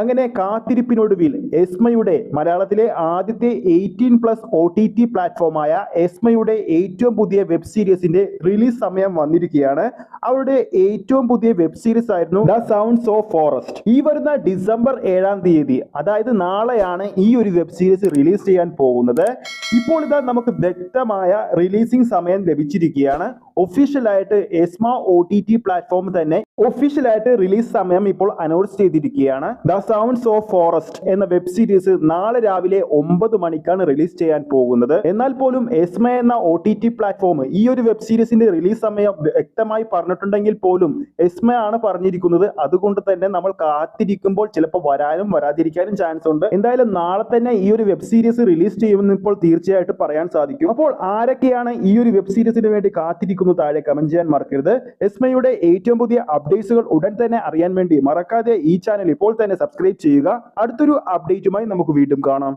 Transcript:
അങ്ങനെ കാത്തിരിപ്പിനൊടുവിൽ എസ്മയുടെ മലയാളത്തിലെ ആദ്യത്തെ 18+ OTT പ്ലാറ്റ്ഫോമായ എസ്മയുടെ ഏറ്റവും പുതിയ വെബ് സീരീസിന്റെ റിലീസ് സമയം വന്നിരിക്കുകയാണ്. അവരുടെ ഏറ്റവും പുതിയ വെബ് സീരീസ് ആയിരുന്നു ദ സൗണ്ട്സ് ഓഫ് ഫോറസ്റ്റ്. ഈ വരുന്ന ഡിസംബർ 7-ാം തീയതി, അതായത് നാളെയാണ് ഈ ഒരു വെബ് സീരീസ് റിലീസ് ചെയ്യാൻ പോകുന്നത്. ഇപ്പോൾ ഇതാ നമുക്ക് വ്യക്തമായ റിലീസിംഗ് സമയം ലഭിച്ചിരിക്കുകയാണ്. ഒഫീഷ്യലായിട്ട് എസ്മ OTT പ്ലാറ്റ്ഫോം തന്നെ ഒഫീഷ്യലായിട്ട് റിലീസ് സമയം ഇപ്പോൾ അനൗൺസ് ചെയ്തിരിക്കുകയാണ്. ദ സൗണ്ട്സ് ഓഫ് ഫോറസ്റ്റ് എന്ന വെബ് സീരീസ് നാളെ രാവിലെ 9 മണിക്കാണ് റിലീസ് ചെയ്യാൻ പോകുന്നത്. എന്നാൽ പോലും എസ്മ എന്ന OTT പ്ലാറ്റ്ഫോം ഈ ഒരു വെബ് സീരീസിന്റെ റിലീസ് സമയം വ്യക്തമായി പറഞ്ഞിട്ടുണ്ടെങ്കിൽ പോലും എസ്മ ആണ് പറഞ്ഞിരിക്കുന്നത്. അതുകൊണ്ട് തന്നെ നമ്മൾ കാത്തിരിക്കുമ്പോൾ ചിലപ്പോൾ വരാനും വരാതിരിക്കാനും ചാൻസ് ഉണ്ട്. എന്തായാലും നാളെ തന്നെ ഈ ഒരു വെബ് സീരീസ് റിലീസ് ചെയ്യുമെന്ന് ഇപ്പോൾ തീർച്ചയായിട്ടും പറയാൻ സാധിക്കും. അപ്പോൾ ആരൊക്കെയാണ് ഈ ഒരു വെബ് സീരീസിന് വേണ്ടി കാത്തിരിക്കുന്നത് താഴെ കമന്റ് ചെയ്യാൻ മറക്കരുത്. എസ്മയുടെ ഏറ്റവും പുതിയ അപ്ഡേറ്റ്സുകൾ ഉടൻ തന്നെ അറിയാൻ വേണ്ടി മറക്കാതെ ഈ ചാനൽ ഇപ്പോൾ തന്നെ സബ്സ്ക്രൈബ് ചെയ്യുക. അടുത്തൊരു അപ്ഡേറ്റുമായി നമുക്ക് വീണ്ടും കാണാം.